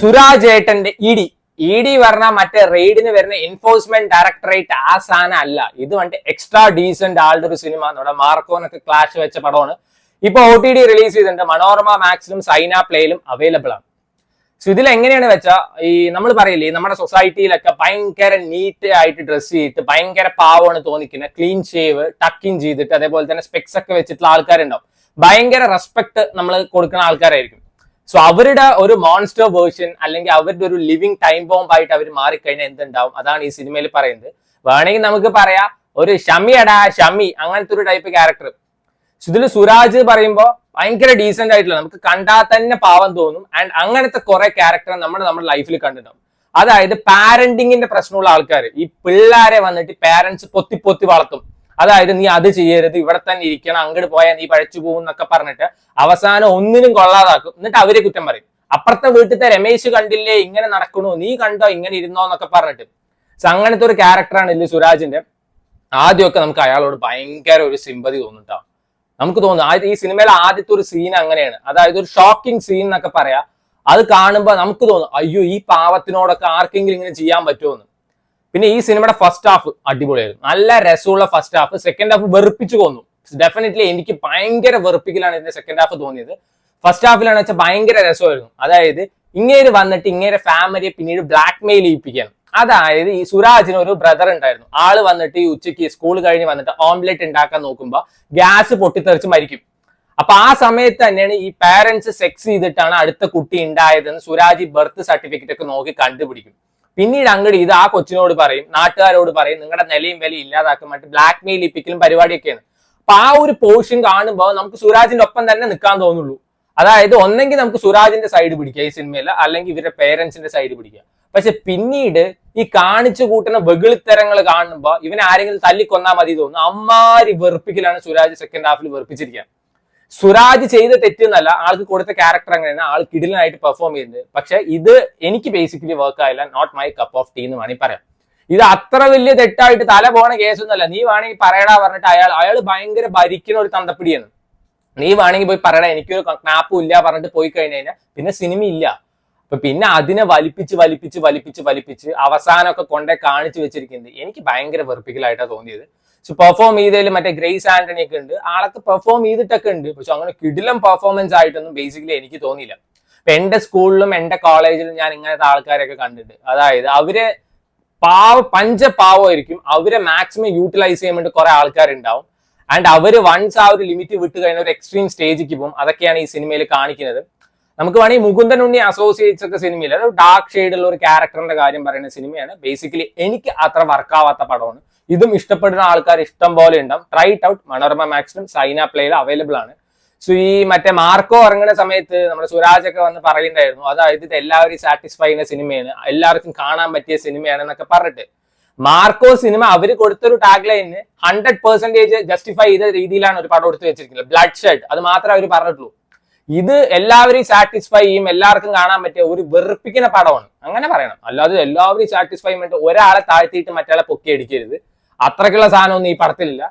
സുരാജ് ഏട്ടന്റെ ഇഡി പറഞ്ഞാൽ മറ്റേ റെയ്ഡിന് വരുന്ന എൻഫോഴ്സ്മെന്റ് ഡയറക്ടറേറ്റ് ആ സാധനം അല്ല. ഇത് മറ്റേ എക്സ്ട്രാ ഡീസന്റ് ആളുടെ ഒരു സിനിമ. നമ്മുടെ മാർക്കോനൊക്കെ ക്ലാഷ് വെച്ച പടമാണ്. ഇപ്പൊ OTT റിലീസ് ചെയ്തിട്ടുണ്ട്. മനോരമ മാക്സിലും സൈന പ്ലേയിലും അവൈലബിൾ ആണ്. സോ ഇതിൽ എങ്ങനെയാണ് വെച്ചാൽ ഈ നമ്മൾ പറയില്ലേ നമ്മുടെ സൊസൈറ്റിയിലൊക്കെ ഭയങ്കര നീറ്റ് ആയിട്ട് ഡ്രസ് ചെയ്തിട്ട് ഭയങ്കര പാവമാണ് തോന്നിക്കുന്നത്, ക്ലീൻ ഷേവ് ടക്കിങ് ചെയ്തിട്ട് അതേപോലെ തന്നെ സ്പെക്സ് ഒക്കെ വെച്ചിട്ടുള്ള ആൾക്കാരുണ്ടാവും. ഭയങ്കര റെസ്പെക്ട് നമ്മൾ കൊടുക്കുന്ന ആൾക്കാരായിരിക്കും. സോ അവരുടെ ഒരു മോൺസ്റ്റർ വേർഷൻ അല്ലെങ്കിൽ അവരുടെ ഒരു ലിവിങ് ടൈം ബോംബ് ആയിട്ട് അവർ മാറിക്കഴിഞ്ഞാൽ എന്തുണ്ടാവും, അതാണ് ഈ സിനിമയിൽ പറയുന്നത്. വേണമെങ്കിൽ നമുക്ക് പറയാം ഒരു ഷമി അങ്ങനത്തെ ഒരു ടൈപ്പ് ക്യാരക്ടർ. ഇതിൽ സുരാജ് പറയുമ്പോൾ ഭയങ്കര ഡീസെന്റ് ആയിട്ടുള്ള, നമുക്ക് കണ്ടാൽ തന്നെ പാവം തോന്നും. ആൻഡ് അങ്ങനത്തെ കുറെ ക്യാരക്ടർ നമ്മുടെ ലൈഫിൽ കണ്ടിട്ടുണ്ടാവും. അതായത് പാരന്റിങ്ങിന്റെ പ്രശ്നമുള്ള ആൾക്കാർ ഈ പിള്ളേരെ വന്നിട്ട് പാരന്റ്സ് പൊത്തി വളർത്തും. അതായത് നീ അത് ചെയ്യരുത്, ഇവിടെ തന്നെ ഇരിക്കണം, അങ്ങോട്ട് പോയാൽ നീ പഴച്ചു പോകും എന്നൊക്കെ പറഞ്ഞിട്ട് അവസാനം ഒന്നിനും കൊള്ളാതാക്കും. എന്നിട്ട് അവരെ കുറ്റം പറയും. അപ്പുറത്തെ വീട്ടിലത്തെ രമേശ് കണ്ടില്ലേ ഇങ്ങനെ നടക്കണു, നീ കണ്ടോ ഇങ്ങനെ ഇരുന്നോ എന്നൊക്കെ പറഞ്ഞിട്ട്. സോ അങ്ങനത്തെ ഒരു ക്യാരക്ടറാണ് ഇതിൽ സുരാജിന്റെ. ആദ്യമൊക്കെ നമുക്ക് അയാളോട് ഭയങ്കര ഒരു സിമ്പതി തോന്നിട്ടാവും. നമുക്ക് തോന്നും ഈ സിനിമയിലെ ആദ്യത്തെ ഒരു സീൻ അങ്ങനെയാണ്. അതായത് ഒരു ഷോക്കിംഗ് സീൻ എന്നൊക്കെ പറയാം. അത് കാണുമ്പോൾ നമുക്ക് തോന്നും അയ്യോ ഈ പാവത്തിനോടൊക്കെ ആർക്കെങ്കിലും ഇങ്ങനെ ചെയ്യാൻ പറ്റുമോ. പിന്നെ ഈ സിനിമയുടെ ഫസ്റ്റ് ഹാഫ് അടിപൊളിയായിരുന്നു, നല്ല രസമുള്ള ഫസ്റ്റ് ഹാഫ്. സെക്കൻഡ് ഹാഫ് വെറുപ്പിച്ചു തോന്നും. ഡെഫിനറ്റ്ലി എനിക്ക് ഭയങ്കര വെറുപ്പിക്കലാണ് ഇതിന്റെ സെക്കൻഡ് ഹാഫ് തോന്നിയത്. ഫസ്റ്റ് ഹാഫിലാണ് വെച്ചാൽ ഭയങ്കര രസമായിരുന്നു. അതായത് ഇങ്ങേര് വന്നിട്ട് ഇങ്ങേരെ ഫാമിലിയെ പിന്നീട് ബ്ലാക്ക് മെയിൽ ചെയ്യിപ്പിക്കുകയാണ്. അതായത് ഈ സുരാജിന് ഒരു ബ്രദർ ഉണ്ടായിരുന്നു. ആള് വന്നിട്ട് ഈ ഉച്ചയ്ക്ക് സ്കൂൾ കഴിഞ്ഞ് വന്നിട്ട് ഓംലെറ്റ് ഉണ്ടാക്കാൻ നോക്കുമ്പോൾ ഗ്യാസ് പൊട്ടിത്തെറിച്ച് മരിക്കും. അപ്പൊ ആ സമയത്ത് തന്നെയാണ് ഈ പാരന്റ്സ് സെക്സ് ചെയ്തിട്ടാണ് അടുത്ത കുട്ടി ഉണ്ടായതെന്ന് സുരാജ് ബർത്ത് സർട്ടിഫിക്കറ്റ് ഒക്കെ നോക്കി കണ്ടുപിടിക്കും. പിന്നീട് അങ്ങോട്ട് ഇത് ആ കൊച്ചിനോട് പറയും, നാട്ടുകാരോട് പറയും, നിങ്ങളുടെ നിലയും വിലയും ഇല്ലാതാക്കും, മറ്റു ബ്ലാക്ക് മെയിൽ ഇപ്പിക്കലും പരിപാടിയൊക്കെയാണ്. അപ്പൊ ആ ഒരു പോർഷൻ കാണുമ്പോൾ നമുക്ക് സുരാജിന്റെ ഒപ്പം തന്നെ നിൽക്കാൻ തോന്നുള്ളൂ. അതായത് ഒന്നെങ്കിൽ നമുക്ക് സുരാജിന്റെ സൈഡ് പിടിക്കുക ഈ സിനിമയിൽ, അല്ലെങ്കിൽ ഇവരുടെ പേരൻസിന്റെ സൈഡ് പിടിക്കുക. പക്ഷെ പിന്നീട് ഈ കാണിച്ചു കൂട്ടുന്ന വെകിളിത്തരങ്ങൾ കാണുമ്പോൾ ഇവനെ ആരെങ്കിലും തല്ലിക്കൊന്നാ മതി തോന്നുന്നു. അമ്മാരി വെറുപ്പിക്കലാണ് സുരാജ് സെക്കൻഡ് ഹാഫിൽ വെറുപ്പിച്ചിരിക്കുക. സുരാജ് ചെയ്ത തെറ്റെന്നല്ല, ആൾക്ക് കൊടുത്ത ക്യാരക്ടർ അങ്ങനെയാണ്, ആൾ കിടിലനായിട്ട് പെർഫോം ചെയ്യുന്നത്. പക്ഷെ ഇത് എനിക്ക് ബേസിക്കലി വർക്ക് ആയില്ല. Not my cup of tea എന്ന് വേണമെങ്കിൽ പറയാം. ഇത് അത്ര വലിയ തെറ്റായിട്ട് തല പോണ കേസൊന്നുമല്ല. നീ വേണമെങ്കിൽ പറയടാ പറഞ്ഞിട്ട് അയാൾ ഭയങ്കര ഭരിക്കുന്ന ഒരു തന്തപ്പിടിയാണ്. നീ വേണമെങ്കിൽ പോയി പറയടാ എനിക്കൊരു ക്നാപ്പും ഇല്ല പറഞ്ഞിട്ട് പോയി കഴിഞ്ഞാൽ പിന്നെ സിനിമ ഇല്ല. അപ്പൊ പിന്നെ അതിനെ വലിപ്പിച്ച് അവസാനമൊക്കെ കൊണ്ടേ കാണിച്ചു വെച്ചിരിക്കുന്നത് എനിക്ക് ഭയങ്കര വെറുപ്പിക്കലായിട്ടാണ് തോന്നിയത്. സോ പെർഫോം ചെയ്തതിൽ മറ്റേ ഗ്രേസ് ആന്റണി ഒക്കെ ഉണ്ട്, ആളൊക്കെ പെർഫോം ചെയ്തിട്ടൊക്കെ ഉണ്ട്. പക്ഷെ അങ്ങനെ കിടിലം പെർഫോമൻസ് ആയിട്ടൊന്നും ബേസിക്കലി എനിക്ക് തോന്നിയില്ല. ഇപ്പൊ എന്റെ സ്കൂളിലും എന്റെ കോളേജിലും ഞാൻ ഇങ്ങനത്തെ ആൾക്കാരൊക്കെ കണ്ടിട്ടുണ്ട്. അതായത് അവര് പഞ്ചപാവമായിരിക്കും, അവരെ മാക്സിമം യൂട്ടിലൈസ് ചെയ്യാൻ വേണ്ടി കുറെ ആൾക്കാരുണ്ടാവും. ആൻഡ് അവര് വൺസ് ആ ഒരു ലിമിറ്റ് വിട്ട് കഴിഞ്ഞ ഒരു എക്സ്ട്രീം സ്റ്റേജിലേക്ക് പോകും. അതൊക്കെയാണ് ഈ സിനിമയിൽ കാണിക്കുന്നത്. നമുക്ക് വേണമെങ്കിൽ മുകുന്ദൻ ഉണ്ണി അസോസിയേറ്റ്സ് ഒക്കെ സിനിമയിൽ ഒരു ഡാർക്ക് ഷെയ്ഡുള്ള ഒരു ക്യാരക്ടറിന്റെ കാര്യം പറയുന്ന സിനിമയാണ്. ബേസിക്കലി എനിക്ക് അത്ര വർക്കാവാത്ത പടമാണ്. ഇതും ഇഷ്ടപ്പെടുന്ന ആൾക്കാർ ഇഷ്ടം പോലെ ഉണ്ടാവും. Try it out. മനോരമ മാക്സിലും സൈന പ്ലേയിൽ അവൈലബിൾ ആണ്. സോ ഈ മറ്റേ മാർക്കോ ഇറങ്ങുന്ന സമയത്ത് നമ്മുടെ സുരാജ് ഒക്കെ വന്ന് പറയുന്നുണ്ടായിരുന്നു, അതായത് ഇത് എല്ലാവരും സാറ്റിസ്ഫൈ ചെയ്യുന്ന സിനിമയാണ്, എല്ലാവർക്കും കാണാൻ പറ്റിയ സിനിമയാണ് എന്നൊക്കെ പറഞ്ഞിട്ട്. മാർക്കോ സിനിമ അവർ കൊടുത്തൊരു ടാഗ് ലൈനിന് 100% ജസ്റ്റിഫൈ ചെയ്ത രീതിയിലാണ് ഒരു പടം എടുത്ത് വെച്ചിരിക്കുന്നത്. ബ്ലഡ് ഷെഡ് അത് മാത്രമേ അവർ പറഞ്ഞിട്ടുള്ളൂ. ഇത് എല്ലാവരെയും സാറ്റിസ്ഫൈ ചെയ്യും, എല്ലാവർക്കും കാണാൻ പറ്റിയ ഒരു വെറുപ്പിക്കുന്ന പടമാണ് അങ്ങനെ പറയണം. അല്ലാതെ എല്ലാവരെയും സാറ്റിസ്ഫൈ ചെയ്തിട്ട് ഒരാളെ താഴ്ത്തിയിട്ട് മറ്റേ പൊക്കി അടിക്കരുത്. അത്രയ്ക്കുള്ള സാധനമൊന്നും ഈ പടത്തിലില്ല.